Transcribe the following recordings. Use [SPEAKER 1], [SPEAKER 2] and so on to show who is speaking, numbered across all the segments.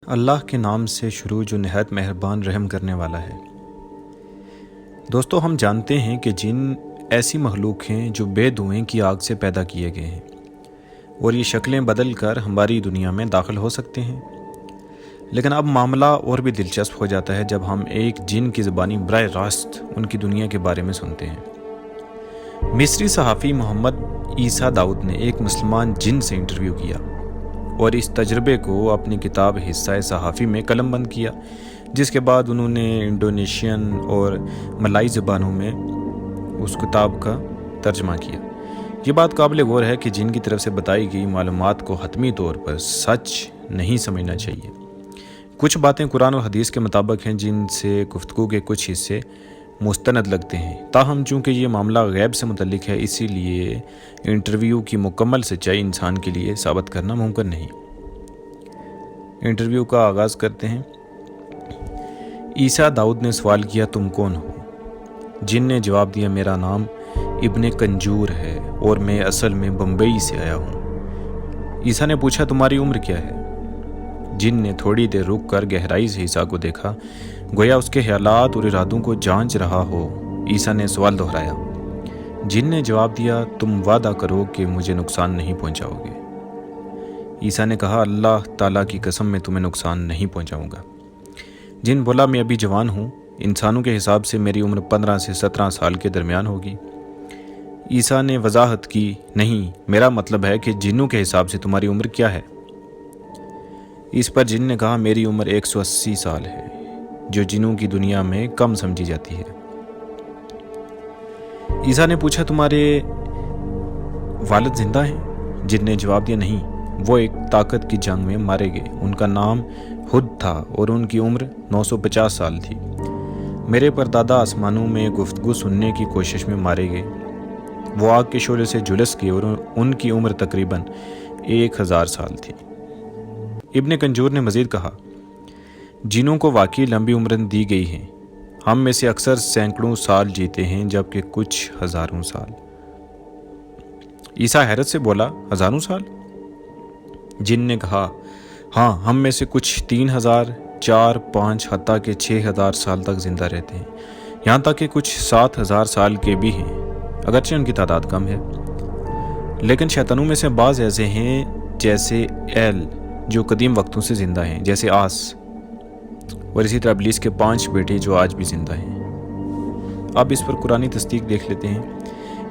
[SPEAKER 1] اللہ کے نام سے شروع جو نہایت مہربان رحم کرنے والا ہے۔ دوستو، ہم جانتے ہیں کہ جن ایسی مخلوق ہیں جو بے دھوئیں کی آگ سے پیدا کیے گئے ہیں اور یہ شکلیں بدل کر ہماری دنیا میں داخل ہو سکتے ہیں۔ لیکن اب معاملہ اور بھی دلچسپ ہو جاتا ہے جب ہم ایک جن کی زبانی براہ راست ان کی دنیا کے بارے میں سنتے ہیں۔ مصری صحافی محمد عیسیٰ داؤد نے ایک مسلمان جن سے انٹرویو کیا اور اس تجربے کو اپنی کتاب حصہ صحافی میں قلم بند کیا، جس کے بعد انہوں نے انڈونیشین اور ملائی زبانوں میں اس کتاب کا ترجمہ کیا۔ یہ بات قابل غور ہے کہ جن کی طرف سے بتائی گئی معلومات کو حتمی طور پر سچ نہیں سمجھنا چاہیے۔ کچھ باتیں قرآن اور حدیث کے مطابق ہیں جن سے گفتگو کے کچھ حصے مستند لگتے ہیں، تاہم چونکہ یہ معاملہ غیب سے متعلق ہے، اسی لیے انٹرویو کی مکمل سچائی انسان کے لیے ثابت کرنا ممکن نہیں۔ انٹرویو کا آغاز کرتے ہیں۔ عیسیٰ داؤد نے سوال کیا، تم کون ہو؟ جن نے جواب دیا، میرا نام ابن کنجور ہے اور میں اصل میں بمبئی سے آیا ہوں۔ عیسیٰ نے پوچھا، تمہاری عمر کیا ہے؟ جن نے تھوڑی دیر رک کر گہرائی سے عیسیٰ کو دیکھا، گویا اس کے خیالات اور ارادوں کو جانچ رہا ہو۔ عیسیٰ نے سوال دہرایا۔ جن نے جواب دیا، تم وعدہ کرو کہ مجھے نقصان نہیں پہنچاؤ گے۔ عیسیٰ نے کہا، اللہ تعالیٰ کی قسم میں تمہیں نقصان نہیں پہنچاؤں گا۔ جن بولا، میں ابھی جوان ہوں، انسانوں کے حساب سے میری عمر 15 سے 17 سال کے درمیان ہوگی۔ عیسیٰ نے وضاحت کی، نہیں، میرا مطلب ہے کہ جنوں کے حساب سے تمہاری عمر کیا ہے؟ اس پر جن نے کہا، میری عمر 180 سال ہے، جو جنوں کی دنیا میں کم سمجھی جاتی ہے۔ عیسیٰ نے پوچھا، تمہارے والد زندہ ہیں؟ جن نے جواب دیا، نہیں، وہ ایک طاقت کی جنگ میں مارے گئے۔ ان کا نام ہد تھا اور ان کی عمر 950 سال تھی۔ میرے پردادا آسمانوں میں گفتگو سننے کی کوشش میں مارے گئے۔ وہ آگ کے شعلے سے جھلس گئے اور ان کی عمر تقریباً 1000 سال تھی۔ ابن کنجور نے مزید کہا، جنوں کو واقعی لمبی عمر دی گئی ہے، ہم میں سے اکثر سینکڑوں سال جیتے ہیں جبکہ کچھ ہزاروں سال۔ عیسیٰ حیرت سے بولا، ہزاروں سال؟ جن نے کہا، ہاں، ہم میں سے کچھ 3000، 4، 5، حتیٰ کہ 6000 سال تک زندہ رہتے ہیں، یہاں تک کہ کچھ 7000 سال کے بھی ہیں، اگرچہ ان کی تعداد کم ہے۔ لیکن شیطانوں میں سے بعض ایسے ہیں جیسے ایل، جو قدیم وقتوں سے زندہ ہیں، جیسے آس، اور اسی طرح ابلیس کے 5 بیٹے جو آج بھی زندہ ہیں۔ اب اس پر قرآنی تصدیق دیکھ لیتے ہیں۔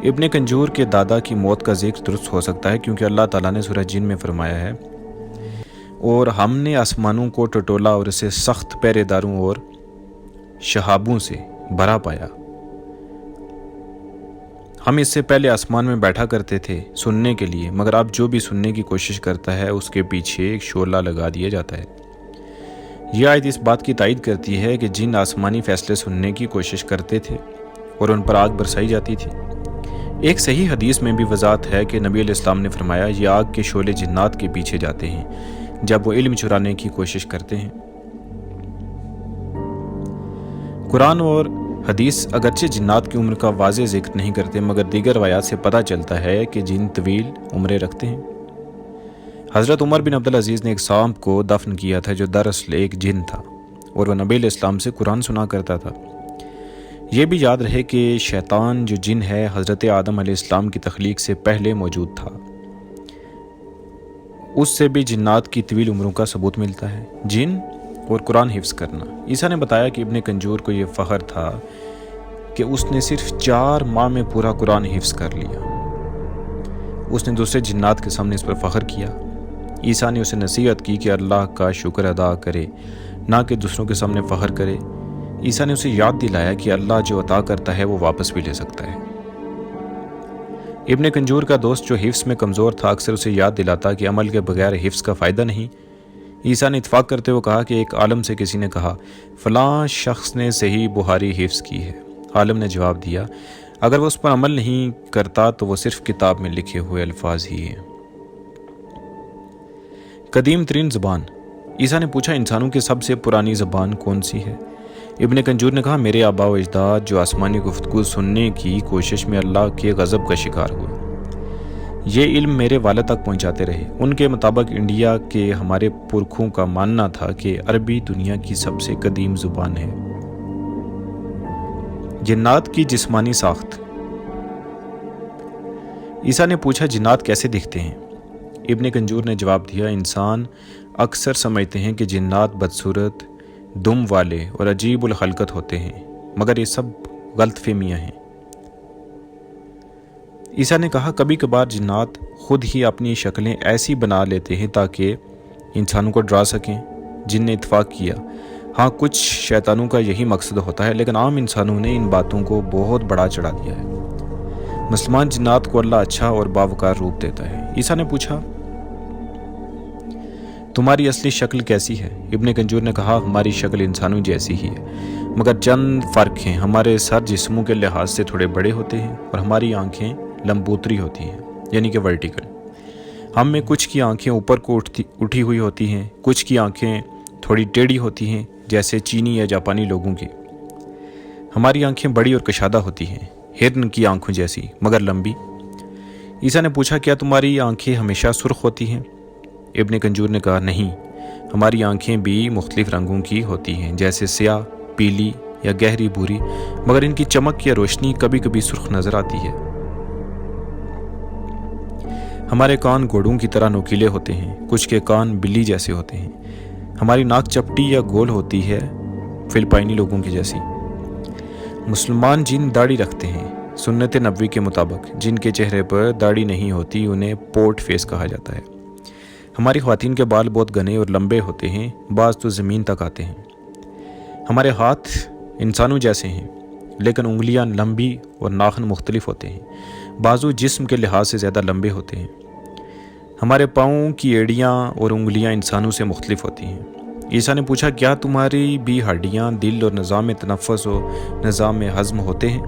[SPEAKER 1] ابن کنجور کے دادا کی موت کا ذکر درست ہو سکتا ہے کیونکہ اللہ تعالیٰ نے سورہ جن میں فرمایا ہے، اور ہم نے آسمانوں کو ٹٹولا اور اسے سخت پہرے داروں اور شہابوں سے بھرا پایا۔ ہم اس سے پہلے آسمان میں بیٹھا کرتے تھے سننے کے لیے، مگر اب جو بھی سننے کی کوشش کرتا ہے اس کے پیچھے ایک شعلہ لگا دیا جاتا ہے۔ یہ آیت اس بات کی تائید کرتی ہے کہ جن آسمانی فیصلے سننے کی کوشش کرتے تھے اور ان پر آگ برسائی جاتی تھی۔ ایک صحیح حدیث میں بھی وضاحت ہے کہ نبی علیہ السلام نے فرمایا، یہ آگ کے شعلے جنات کے پیچھے جاتے ہیں جب وہ علم چرانے کی کوشش کرتے ہیں۔ قرآن اور حدیث اگرچہ جنات کی عمر کا واضح ذکر نہیں کرتے، مگر دیگر روایات سے پتہ چلتا ہے کہ جن طویل عمریں رکھتے ہیں۔ حضرت عمر بن عبدالعزیز نے ایک سانپ کو دفن کیا تھا جو دراصل ایک جن تھا، اور وہ نبی علیہ السلام سے قرآن سنا کرتا تھا۔ یہ بھی یاد رہے کہ شیطان جو جن ہے، حضرت آدم علیہ السلام کی تخلیق سے پہلے موجود تھا۔ اس سے بھی جنات کی طویل عمروں کا ثبوت ملتا ہے۔ جن اور قرآن حفظ کرنا۔ عیسیٰ نے بتایا کہ ابن کنجور کو یہ فخر تھا کہ اس نے صرف 4 ماہ میں پورا قرآن حفظ کر لیا۔ اس نے دوسرے جنات کے سامنے اس پر فخر کیا۔ عیسیٰ نے اسے نصیحت کی کہ اللہ کا شکر ادا کرے، نہ کہ دوسروں کے سامنے فخر کرے۔ عیسیٰ نے اسے یاد دلایا کہ اللہ جو عطا کرتا ہے وہ واپس بھی لے سکتا ہے۔ ابن کنجور کا دوست جو حفظ میں کمزور تھا اکثر اسے یاد دلاتا کہ عمل کے بغیر حفظ کا فائدہ نہیں۔ عیسیٰ نے اتفاق کرتے ہوئے کہا کہ ایک عالم سے کسی نے کہا، فلاں شخص نے صحیح بخاری حفظ کی ہے۔ عالم نے جواب دیا، اگر وہ اس پر عمل نہیں کرتا تو وہ صرف کتاب میں لکھے ہوئے الفاظ ہی ہیں۔ قدیم ترین زبان۔ عیسیٰ نے پوچھا، انسانوں کی سب سے پرانی زبان کون سی ہے؟ ابن کنجور نے کہا، میرے آباء و اجداد جو آسمانی گفتگو سننے کی کوشش میں اللہ کے غضب کا شکار ہوئے۔ یہ علم میرے والد تک پہنچاتے رہے۔ ان کے مطابق انڈیا کے ہمارے پرکھوں کا ماننا تھا کہ عربی دنیا کی سب سے قدیم زبان ہے۔ جنات کی جسمانی ساخت۔ عیسیٰ نے پوچھا جنات کیسے دکھتے ہیں؟ ابن کنجور نے جواب دیا انسان اکثر سمجھتے ہیں کہ جنات بدصورت، دم والے اور عجیب الخلقت ہوتے ہیں، مگر یہ سب غلط فہمیاں ہیں۔ عیسیٰ نے کہا کبھی کبھار جنات خود ہی اپنی شکلیں ایسی بنا لیتے ہیں تاکہ انسانوں کو ڈرا سکیں۔ جن نے اتفاق کیا ہاں کچھ شیطانوں کا یہی مقصد ہوتا ہے، لیکن عام انسانوں نے ان باتوں کو بہت بڑا چڑھا دیا ہے۔ مسلمان جنات کو اللہ اچھا اور باوقار روپ دیتا ہے۔ عیسیٰ نے پوچھا تمہاری اصلی شکل کیسی ہے؟ ابن کنجور نے کہا ہماری شکل انسانوں جیسی ہی ہے، مگر چند فرق ہیں۔ ہمارے سر جسموں کے لحاظ سے تھوڑے بڑے ہوتے ہیں اور ہماری آنکھیں لمبوتری ہوتی ہیں، یعنی کہ ورٹیکل۔ ہم میں کچھ کی آنکھیں اوپر کو اٹھی ہوئی ہوتی ہیں، کچھ کی آنکھیں تھوڑی ٹیڑھی ہوتی ہیں جیسے چینی یا جاپانی لوگوں کی۔ ہماری آنکھیں بڑی اور کشادہ ہوتی ہیں، ہرن کی آنکھوں جیسی مگر لمبی۔ عیسیٰ نے پوچھا کیا تمہاری آنکھیں ہمیشہ سرخ ہوتی ہیں؟ ابن کنجور نے کہا نہیں، ہماری آنکھیں بھی مختلف رنگوں کی ہوتی ہیں، جیسے سیاہ، پیلی یا گہری بھوری، مگر ان کی چمک یا روشنی کبھی کبھی سرخ نظر آتی ہے۔ ہمارے کان گھوڑوں کی طرح نوکیلے ہوتے ہیں، کچھ کے کان بلی جیسے ہوتے ہیں۔ ہماری ناک چپٹی یا گول ہوتی ہے، فلپائنی لوگوں کی جیسی۔ مسلمان جن داڑھی رکھتے ہیں، سنت نبوی کے مطابق جن کے چہرے پر داڑھی نہیں ہوتی انہیں پورٹ فیس کہا جاتا ہے۔ ہماری خواتین کے بال بہت گھنے اور لمبے ہوتے ہیں، بعض تو زمین تک آتے ہیں۔ ہمارے ہاتھ انسانوں جیسے ہیں، لیکن انگلیاں لمبی اور ناخن مختلف ہوتے ہیں، بازو جسم کے لحاظ سے زیادہ لمبے ہوتے ہیں۔ ہمارے پاؤں کی ایڑیاں اور انگلیاں انسانوں سے مختلف ہوتی ہیں۔ عیسیٰ نے پوچھا کیا تمہاری بھی ہڈیاں، دل اور نظام تنفس و نظام ہضم ہوتے ہیں؟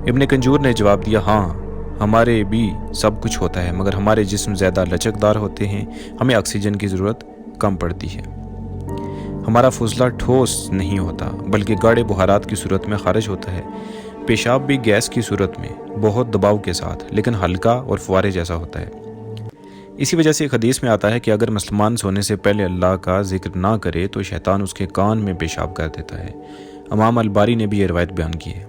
[SPEAKER 1] ابن کنجور نے جواب دیا ہاں، ہمارے بھی سب کچھ ہوتا ہے، مگر ہمارے جسم زیادہ لچکدار ہوتے ہیں، ہمیں آکسیجن کی ضرورت کم پڑتی ہے۔ ہمارا فضلہ ٹھوس نہیں ہوتا بلکہ گاڑے بخارات کی صورت میں خارج ہوتا ہے۔ پیشاب بھی گیس کی صورت میں بہت دباؤ کے ساتھ لیکن ہلکا اور فوارے جیسا ہوتا ہے۔ اسی وجہ سے ایک حدیث میں آتا ہے کہ اگر مسلمان سونے سے پہلے اللہ کا ذکر نہ کرے تو شیطان اس کے کان میں پیشاب کر دیتا ہے۔ امام الباری نے بھی یہ روایت بیان کی ہے۔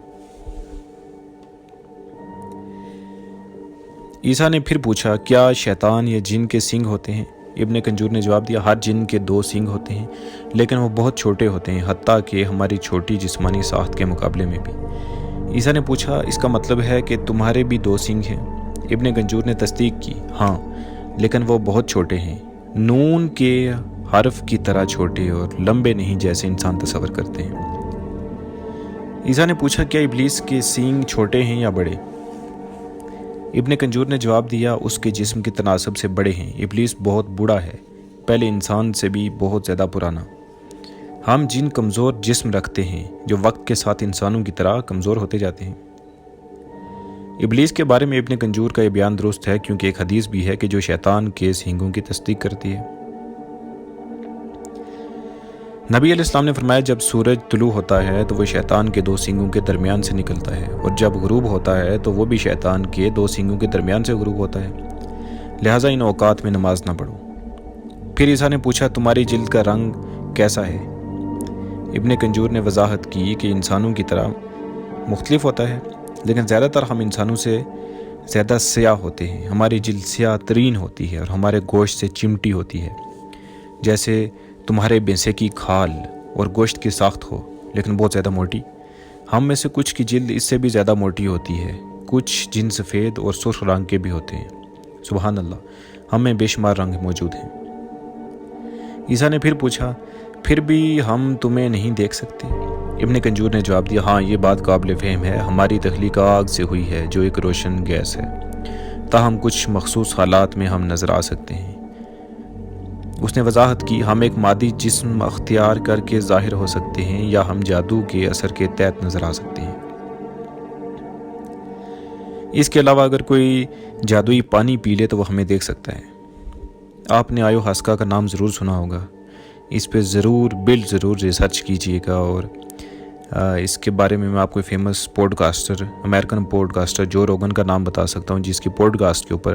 [SPEAKER 1] عیسیٰ نے پھر پوچھا کیا شیطان یا جن کے سینگ ہوتے ہیں؟ ابن کنجور نے جواب دیا ہر جن کے 2 سینگ ہوتے ہیں، لیکن وہ بہت چھوٹے ہوتے ہیں، حتیٰ کہ ہماری چھوٹی جسمانی ساخت کے مقابلے میں بھی۔ عیسیٰ نے پوچھا اس کا مطلب ہے کہ تمہارے بھی 2 سینگ ہیں؟ ابن کنجور نے تصدیق کی ہاں، لیکن وہ بہت چھوٹے ہیں، نون کے حرف کی طرح چھوٹے اور لمبے نہیں جیسے انسان تصور کرتے ہیں۔ عیسیٰ نے پوچھا کیا ابلیس کے سینگ چھوٹے ہیں یا بڑے؟ ابن کنجور نے جواب دیا اس کے جسم کے تناسب سے بڑے ہیں۔ ابلیس بہت بوڑھا ہے، پہلے انسان سے بھی بہت زیادہ پرانا۔ ہم جن کمزور جسم رکھتے ہیں جو وقت کے ساتھ انسانوں کی طرح کمزور ہوتے جاتے ہیں۔ ابلیس کے بارے میں ابن کنجور کا یہ بیان درست ہے کیونکہ ایک حدیث بھی ہے کہ جو شیطان کے سینگوں کی تصدیق کرتی ہے۔ نبی علیہ السلام نے فرمایا جب سورج طلوع ہوتا ہے تو وہ شیطان کے 2 سینگوں کے درمیان سے نکلتا ہے، اور جب غروب ہوتا ہے تو وہ بھی شیطان کے 2 سینگوں کے درمیان سے غروب ہوتا ہے، لہٰذا ان اوقات میں نماز نہ پڑھو۔ پھر عیسیٰ نے پوچھا تمہاری جلد کا رنگ کیسا ہے؟ ابن کنجور نے وضاحت کی کہ انسانوں کی طرح مختلف ہوتا ہے، لیکن زیادہ تر ہم انسانوں سے زیادہ سیاہ ہوتے ہیں۔ ہماری جلد سیاہ ترین ہوتی ہے اور ہمارے گوشت سے چمٹی ہوتی ہے، جیسے تمہارے بھینسے کی کھال اور گوشت کی ساخت ہو، لیکن بہت زیادہ موٹی۔ ہم میں سے کچھ کی جلد اس سے بھی زیادہ موٹی ہوتی ہے، کچھ جن سفید اور سرخ رنگ کے بھی ہوتے ہیں۔ سبحان اللہ، ہم میں بے شمار رنگ موجود ہیں۔ عیسیٰ نے پھر پوچھا پھر بھی ہم تمہیں نہیں دیکھ سکتے؟ ابن کنجور نے جواب دیا ہاں، یہ بات قابل فہم ہے، ہماری تخلیق آگ سے ہوئی ہے جو ایک روشن گیس ہے، تاہم کچھ مخصوص حالات میں ہم نظر آ سکتے ہیں۔ اس نے وضاحت کی ہم ایک مادی جسم اختیار کر کے ظاہر ہو سکتے ہیں یا ہم جادو کے اثر کے تحت نظر آ سکتے ہیں۔ اس کے علاوہ اگر کوئی جادوئی پانی پی لے تو وہ ہمیں دیکھ سکتا ہے۔ آپ نے آیو ہاسکا کا نام ضرور سنا ہوگا، اس پہ ضرور ضرور ریسرچ کیجئے گا، اور اس کے بارے میں آپ کو famous podcaster, American podcaster Joe Rogan کا نام بتا سکتا ہوں، جس کی پوڈ کاسٹ کے اوپر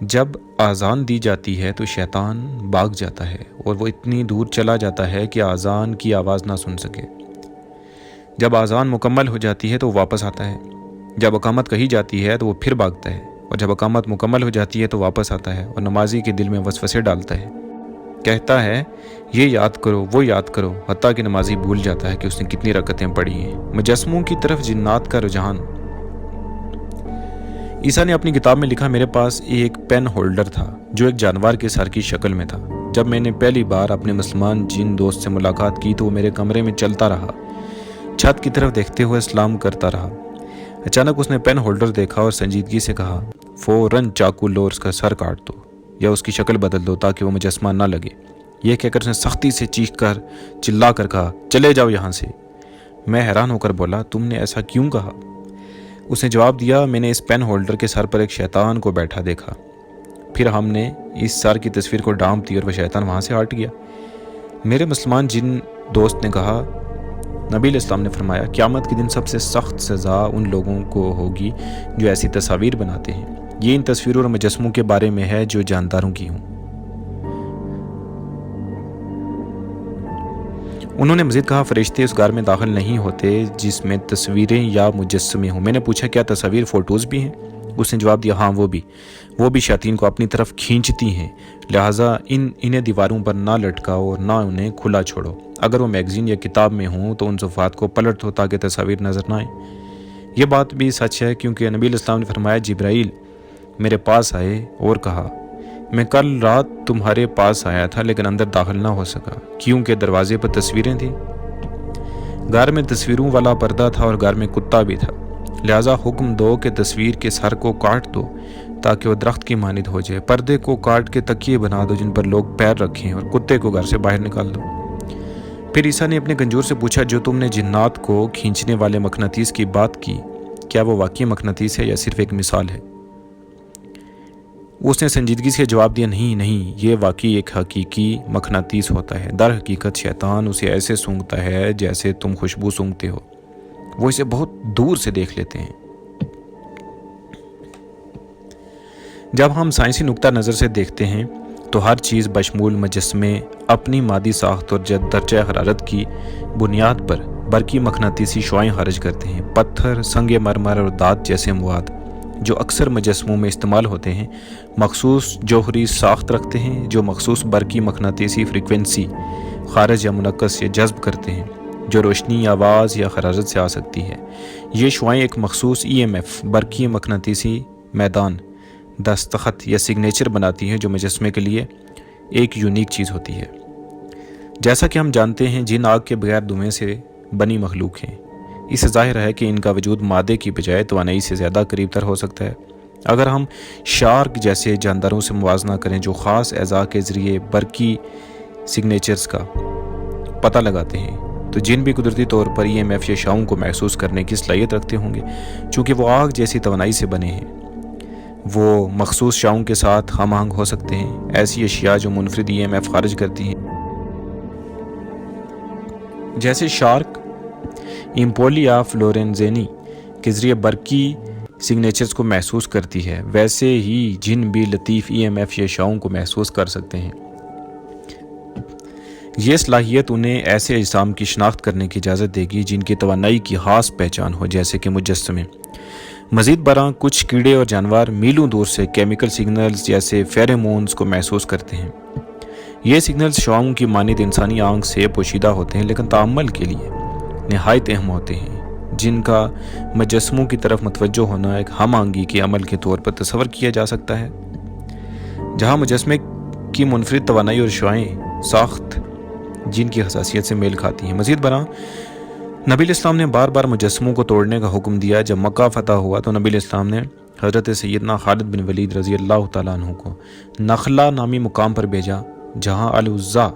[SPEAKER 1] جب اذان دی جاتی ہے تو شیطان بھاگ جاتا ہے اور وہ اتنی دور چلا جاتا ہے کہ اذان کی آواز نہ سن سکے۔ جب اذان مکمل ہو جاتی ہے تو وہ واپس آتا ہے۔ جب اقامت کہی جاتی ہے تو وہ پھر بھاگتا ہے، اور جب اقامت مکمل ہو جاتی ہے تو واپس آتا ہے اور نمازی کے دل میں وسوسے ڈالتا ہے، کہتا ہے یہ یاد کرو وہ یاد کرو، حتیٰ کہ نمازی بھول جاتا ہے کہ اس نے کتنی رکعتیں پڑھی ہیں۔ مجسموں کی طرف جنات کا رجحان۔ عیسیٰ نے اپنی کتاب میں لکھا، میرے پاس ایک پین ہولڈر تھا جو ایک جانور کے سر کی شکل میں تھا۔ جب میں نے پہلی بار اپنے مسلمان جن دوست سے ملاقات کی تو وہ میرے کمرے میں چلتا رہا، چھت کی طرف دیکھتے ہوئے سلام کرتا رہا۔ اچانک اس نے پین ہولڈر دیکھا اور سنجیدگی سے کہا، فوراً چاقو لو اور اس کا سر کاٹ دو یا اس کی شکل بدل دو تاکہ وہ مجسمہ نہ لگے۔ یہ کہہ کر اس نے سختی سے چلا کر کہا، چلے جاؤ یہاں سے۔ میں حیران ہو کر بولا، تم نے ایسا کیوں کہا؟ اس نے جواب دیا، میں نے اس پین ہولڈر کے سر پر ایک شیطان کو بیٹھا دیکھا، پھر ہم نے اس سر کی تصویر کو ڈھانپ دی اور وہ شیطان وہاں سے ہٹ گیا۔ میرے مسلمان جن دوست نے کہا، نبی علیہ السلام نے فرمایا، قیامت کے دن سب سے سخت سزا ان لوگوں کو ہوگی جو ایسی تصاویر بناتے ہیں۔ یہ ان تصویروں اور مجسموں کے بارے میں ہے جو جانداروں کی ہوں۔ انہوں نے مزید کہا، فرشتے اس گھر میں داخل نہیں ہوتے جس میں تصویریں یا مجسمے ہوں۔ میں نے پوچھا، کیا تصاویر فوٹوز بھی ہیں؟ اس نے جواب دیا، ہاں وہ بھی شیاطین کو اپنی طرف کھینچتی ہیں، لہٰذا انہیں دیواروں پر نہ لٹکاؤ اور نہ انہیں کھلا چھوڑو۔ اگر وہ میگزین یا کتاب میں ہوں تو ان صفحات کو پلٹ دو تاکہ تصاویر نظر نہ آئیں۔ یہ بات بھی سچ ہے کیونکہ نبی علیہ السلام نے فرمایا، جبرائیل میرے پاس آئے اور کہا، میں کل رات تمہارے پاس آیا تھا لیکن اندر داخل نہ ہو سکا کیونکہ دروازے پر تصویریں تھیں۔ گھر میں تصویروں والا پردہ تھا اور گھر میں کتا بھی تھا، لہٰذا حکم دو کہ تصویر کے سر کو کاٹ دو تاکہ وہ درخت کی مانند ہو جائے، پردے کو کاٹ کے تکیے بنا دو جن پر لوگ پیر رکھیں، اور کتے کو گھر سے باہر نکال دو۔ پھر عیسیٰ نے اپنے گنجور سے پوچھا، جو تم نے جنات کو کھینچنے والے مقناطیس کی بات کی، کیا وہ واقعی مقناطیس ہے یا صرف ایک مثال ہے؟ اس نے سنجیدگی سے جواب دیا، نہیں، یہ واقعی ایک حقیقی مقناطیس ہوتا ہے۔ در حقیقت شیطان اسے ایسے سونگھتا ہے جیسے تم خوشبو سونگھتے ہو، وہ اسے بہت دور سے دیکھ لیتے ہیں۔ جب ہم سائنسی نقطہ نظر سے دیکھتے ہیں تو ہر چیز بشمول مجسمے اپنی مادی ساخت اور درجہ حرارت کی بنیاد پر برقی مقناطیسی شعاعیں خارج کرتے ہیں۔ پتھر، سنگ مرمر اور دھات جیسے مواد جو اکثر مجسموں میں استعمال ہوتے ہیں مخصوص جوہری ساخت رکھتے ہیں جو مخصوص برقی مقناطیسی فریکوینسی خارج یا منعکس یا جذب کرتے ہیں جو روشنی، آواز یا حرارت سے آ سکتی ہے۔ یہ شعاعیں ایک مخصوص EMF برقی مقناطیسی میدان دستخط یا سگنیچر بناتی ہیں جو مجسمے کے لیے ایک یونیک چیز ہوتی ہے۔ جیسا کہ ہم جانتے ہیں جن آگ کے بغیر دھوئیں سے بنی مخلوق ہیں، اس سے ظاہر ہے کہ ان کا وجود مادے کی بجائے توانائی سے زیادہ قریب تر ہو سکتا ہے۔ اگر ہم شارک جیسے جانداروں سے موازنہ کریں جو خاص اعضاء کے ذریعے برقی سگنیچرز کا پتہ لگاتے ہیں، تو جن بھی قدرتی طور پر EMF یا شعاعوں کو محسوس کرنے کی صلاحیت رکھتے ہوں گے، چونکہ وہ آگ جیسی توانائی سے بنے ہیں، وہ مخصوص شعاعوں کے ساتھ ہم آہنگ ہو سکتے ہیں۔ ایسی اشیاء جو منفرد EMF خارج کرتی ہیں، جیسے شارک ایمپولی یا فلورینزینی کے ذریعے برقی سگنیچرز کو محسوس کرتی ہے، ویسے ہی جن بھی لطیف EMF یا شعاعوں کو محسوس کر سکتے ہیں۔ یہ صلاحیت انہیں ایسے اجسام کی شناخت کرنے کی اجازت دے گی جن کی توانائی کی خاص پہچان ہو، جیسے کہ مجسمے۔ مزید برآں کچھ کیڑے اور جانور میلوں دور سے کیمیکل سگنلز جیسے فیرومونز کو محسوس کرتے ہیں۔ یہ سگنلز شعاعوں کی مانند انسانی آنکھ سے پوشیدہ ہوتے ہیں لیکن تعامل کے لیے نہایت اہم ہوتے ہیں، جن کا مجسموں کی طرف متوجہ ہونا ایک ہم آہنگی کے عمل کے طور پر تصور کیا جا سکتا ہے، جہاں مجسمے کی منفرد توانائی اور شعاعیں ساخت جن کی حساسیت سے میل کھاتی ہیں۔ مزید برآں نبی علیہ السلام نے بار بار مجسموں کو توڑنے کا حکم دیا۔ جب مکہ فتح ہوا تو نبی علیہ السلام نے حضرت سیدنا خالد بن ولید رضی اللہ تعالیٰ عنہ کو نخلا نامی مقام پر بھیجا، جہاں العزا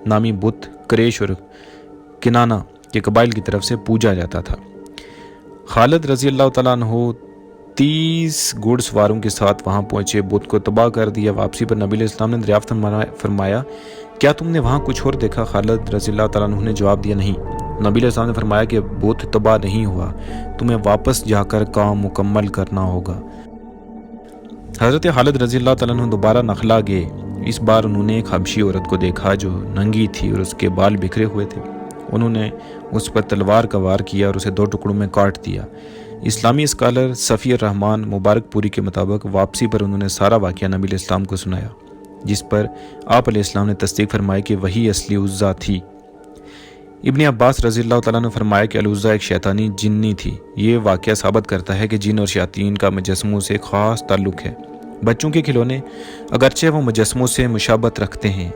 [SPEAKER 1] نامی بت قریش اور کنانہ کے قبائل کی طرف سے پوجا جاتا تھا۔ خالد رضی اللہ تعالیٰ عنہ 30 گھوڑ سواروں کے ساتھ وہاں پہنچے، بت کو تباہ کر دیا۔ واپسی پر نبی علیہ السلام نے دریافت فرمایا، کیا تم نے وہاں کچھ اور دیکھا؟ خالد رضی اللہ تعالیٰ عنہ نے جواب دیا، نہیں۔ نبی علیہ السلام نے فرمایا کہ بت تباہ نہیں ہوا، تمہیں واپس جا کر کام مکمل کرنا ہوگا۔ حضرت خالد رضی اللہ تعالیٰ عنہ دوبارہ نخلا گئے۔ اس بار انہوں نے ایک حبشی عورت کو دیکھا جو ننگی تھی اور اس کے بال بکھرے ہوئے تھے۔ انہوں نے اس پر تلوار کا وار کیا اور اسے 2 ٹکڑوں میں کاٹ دیا۔ اسلامی اسکالر صفی الرحمان مبارک پوری کے مطابق واپسی پر انہوں نے سارا واقعہ نبی علیہ السلام کو سنایا، جس پر آپ علیہ السلام نے تصدیق فرمائی کہ وہی اصلی عزا تھی۔ ابن عباس رضی اللہ تعالیٰ نے فرمایا کہ العزا ایک شیطانی جنی تھی۔ یہ واقعہ ثابت کرتا ہے کہ جن اور شیاطین کا مجسموں سے خاص تعلق ہے۔ بچوں کے کھلونے اگرچہ وہ مجسموں سے مشابہت رکھتے ہیں،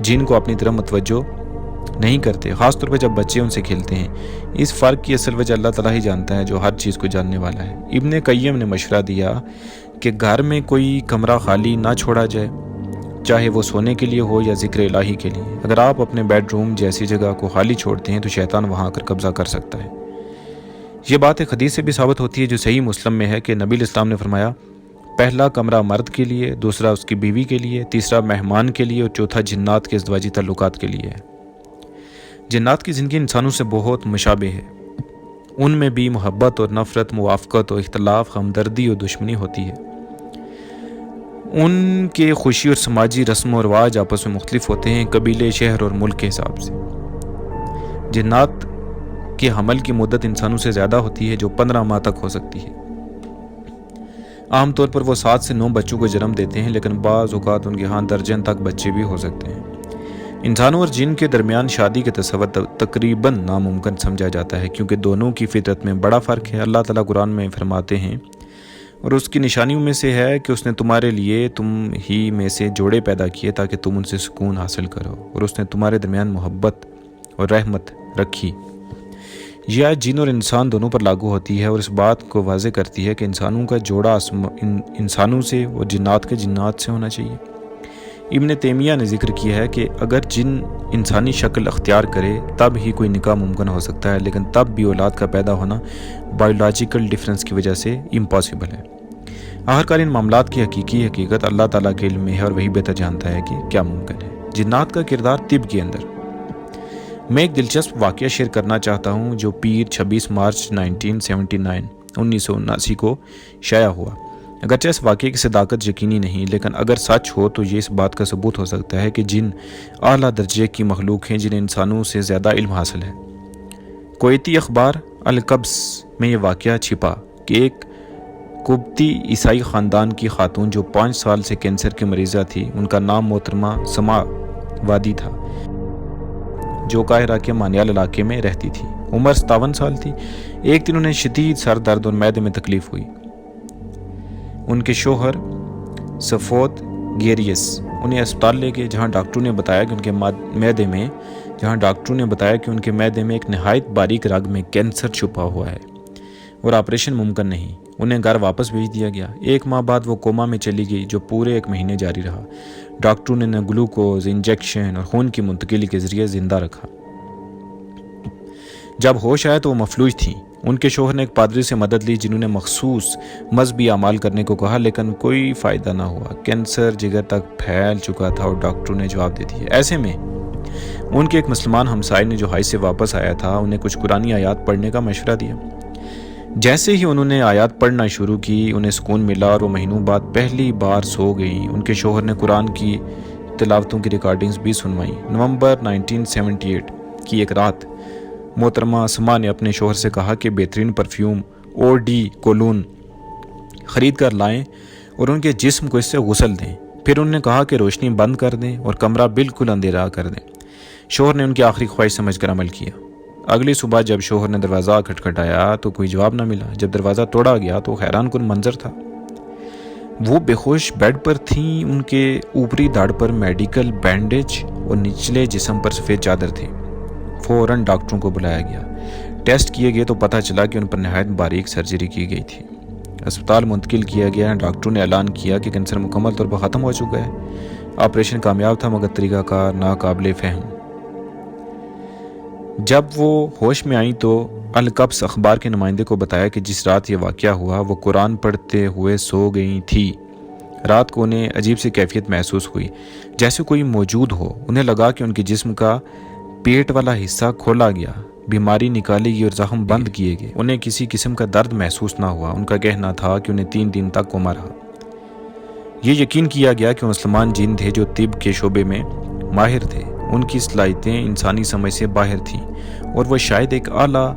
[SPEAKER 1] جن کو اپنی طرف متوجہ نہیں کرتے، خاص طور پہ جب بچے ان سے کھیلتے ہیں۔ اس فرق کی اصل وجہ اللہ تعالیٰ ہی جانتا ہے جو ہر چیز کو جاننے والا ہے۔ ابن قیم نے مشورہ دیا کہ گھر میں کوئی کمرہ خالی نہ چھوڑا جائے، چاہے وہ سونے کے لیے ہو یا ذکر الہی کے لیے۔ اگر آپ اپنے بیڈ روم جیسی جگہ کو خالی چھوڑتے ہیں تو شیطان وہاں آ کر قبضہ کر سکتا ہے۔ یہ بات ایک حدیث سے بھی ثابت ہوتی ہے جو صحیح مسلم میں ہے کہ نبی علیہ السلام نے فرمایا، پہلا کمرہ مرد کے لیے، دوسرا اس کی بیوی کے لیے، تیسرا مہمان کے لیے اور چوتھا جنات کے ازدواجی تعلقات کے لیے ہے۔ جنات کی زندگی انسانوں سے بہت مشابہ ہے۔ ان میں بھی محبت اور نفرت، موافقت اور اختلاف، ہمدردی اور دشمنی ہوتی ہے۔ ان کے خوشی اور سماجی رسم و رواج آپس میں مختلف ہوتے ہیں، قبیلے، شہر اور ملک کے حساب سے۔ جنات کے حمل کی مدت انسانوں سے زیادہ ہوتی ہے، جو 15 ماہ تک ہو سکتی ہے۔ عام طور پر وہ 7 سے 9 بچوں کو جنم دیتے ہیں، لیکن بعض اوقات ان کے ہاں درجن تک بچے بھی ہو سکتے ہیں۔ انسانوں اور جن کے درمیان شادی کے تصور تقریباً ناممکن سمجھا جاتا ہے، کیونکہ دونوں کی فطرت میں بڑا فرق ہے۔ اللہ تعالیٰ قرآن میں فرماتے ہیں، اور اس کی نشانیوں میں سے ہے کہ اس نے تمہارے لیے تم ہی میں سے جوڑے پیدا کیے تاکہ تم ان سے سکون حاصل کرو، اور اس نے تمہارے درمیان محبت اور رحمت رکھی۔ یہ آیت جن اور انسان دونوں پر لاگو ہوتی ہے اور اس بات کو واضح کرتی ہے کہ انسانوں کا جوڑا انسانوں سے اور جنات کے جنات سے ہونا چاہیے۔ ابن تیمیہ نے ذکر کیا ہے کہ اگر جن انسانی شکل اختیار کرے تب ہی کوئی نکاح ممکن ہو سکتا ہے، لیکن تب بھی اولاد کا پیدا ہونا بایولوجیکل ڈفرینس کی وجہ سے امپاسبل ہے۔ آخرکار ان معاملات کی حقیقی حقیقت اللہ تعالیٰ کے علم میں ہے اور وہی بہتر جانتا ہے کہ کیا ممکن ہے۔ جنات کا کردار طب کے اندر۔ میں ایک دلچسپ واقعہ شیئر کرنا چاہتا ہوں جو پیر 26 مارچ 1979 کو شائع ہوا۔ اگرچہ اس واقعے کی صداقت یقینی نہیں، لیکن اگر سچ ہو تو یہ اس بات کا ثبوت ہو سکتا ہے کہ جن اعلیٰ درجے کی مخلوق ہیں جنہیں انسانوں سے زیادہ علم حاصل ہے۔ کویتی اخبار القبس میں یہ واقعہ چھپا کہ ایک قبطی عیسائی خاندان کی خاتون جو 5 سال سے کینسر کی مریضہ تھی، ان کا نام محترمہ سما وادی تھا، جو قاہرہ کے مانیال علاقے میں رہتی تھی۔ عمر 57 سال تھی۔ ایک دن انہیں شدید سر درد اور معدے میں تکلیف ہوئی۔ ان کے شوہر سفوت گیریس انہیں اسپتال لے گئے، جہاں ڈاکٹروں نے بتایا کہ ان کے معدے میں ایک نہایت باریک رگ میں کینسر چھپا ہوا ہے اور آپریشن ممکن نہیں۔ انہیں گھر واپس بھیج دیا گیا۔ 1 ماہ بعد وہ کوما میں چلی گئی، جو پورے 1 مہینے جاری رہا۔ ڈاکٹروں نے گلوکوز، انجیکشن اور خون کی منتقلی کے ذریعے زندہ رکھا۔ جب ہوش آیا تو وہ مفلوج تھیں۔ ان کے شوہر نے ایک پادری سے مدد لی، جنہوں نے مخصوص مذہبی اعمال کرنے کو کہا، لیکن کوئی فائدہ نہ ہوا۔ کینسر جگر تک پھیل چکا تھا اور ڈاکٹروں نے جواب دے دیا۔ ایسے میں ان کے ایک مسلمان ہمسائے نے جو حج سے واپس آیا تھا، انہیں کچھ قرآنی آیات پڑھنے کا مشورہ دیا۔ جیسے ہی انہوں نے آیات پڑھنا شروع کی، انہیں سکون ملا اور وہ مہینوں بعد پہلی بار سو گئیں۔ ان کے شوہر نے قرآن کی تلاوتوں کی ریکارڈنگز بھی سنوائیں۔ نومبر 1978 کی ایک رات محترمہ سما نے اپنے شوہر سے کہا کہ بہترین پرفیوم اور ڈی کولون خرید کر لائیں اور ان کے جسم کو اس سے غسل دیں۔ پھر انہوں نے کہا کہ روشنی بند کر دیں اور کمرہ بالکل اندھیرا کر دیں۔ شوہر نے ان کی آخری خواہش سمجھ کر عمل کیا۔ اگلی صبح جب شوہر نے دروازہ کھٹکھٹایا تو کوئی جواب نہ ملا۔ جب دروازہ توڑا گیا تو حیران کن منظر تھا۔ وہ بے ہوش بیڈ پر تھیں، ان کے اوپری دھڑ پر میڈیکل بینڈیج اور نچلے جسم پر سفید چادر تھی۔ فوراً ڈاکٹروں کو بلایا گیا۔ ٹیسٹ کیے گئے تو پتہ چلا کہ ان پر نہایت باریک سرجری کی گئی تھی۔ اسپتال منتقل کیا گیا۔ ڈاکٹروں نے اعلان کیا کہ کینسر مکمل طور پر ختم ہو چکا ہے۔ آپریشن کامیاب تھا مگر طریقہ کار ناقابل فہم۔ جب وہ ہوش میں آئیں تو القبس اخبار کے نمائندے کو بتایا کہ جس رات یہ واقعہ ہوا وہ قرآن پڑھتے ہوئے سو گئی تھی۔ رات کو انہیں عجیب سی کیفیت محسوس ہوئی، جیسے کوئی موجود ہو۔ انہیں لگا کہ ان کے جسم کا پیٹ والا حصہ کھولا گیا، بیماری نکالی گئی اور زخم بند کیے گئے۔ انہیں کسی قسم کا درد محسوس نہ ہوا۔ ان کا کہنا تھا کہ انہیں 3 دن تک کوما رہا۔ یہ یقین کیا گیا کہ مسلمان جن تھے جو طب کے شعبے میں ماہر تھے، ان کی صلاحیتیں انسانی سمجھ سے باہر تھیں اور وہ شاید ایک اعلیٰ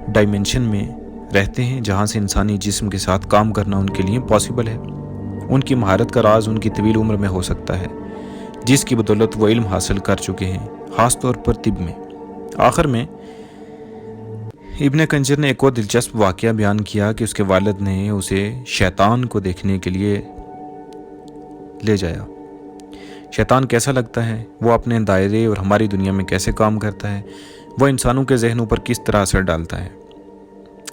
[SPEAKER 1] ڈائمنشن میں رہتے ہیں جہاں سے انسانی جسم کے ساتھ کام کرنا ان کے لیے پاسبل ہے۔ ان کی مہارت کا راز ان کی طویل عمر میں ہو سکتا ہے، جس کی بدولت وہ علم حاصل کر چکے ہیں، خاص طور پر طب میں۔ آخر میں ابن کنجر نے ایک اور دلچسپ واقعہ بیان کیا کہ اس کے والد نے اسے شیطان کو دیکھنے کے لیے لے جایا۔ شیطان کیسا لگتا ہے، وہ اپنے دائرے اور ہماری دنیا میں کیسے کام کرتا ہے، وہ انسانوں کے ذہنوں پر کس طرح اثر ڈالتا ہے۔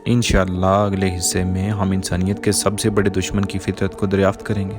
[SPEAKER 1] انشاءاللہ اگلے حصے میں ہم انسانیت کے سب سے بڑے دشمن کی فطرت کو دریافت کریں گے۔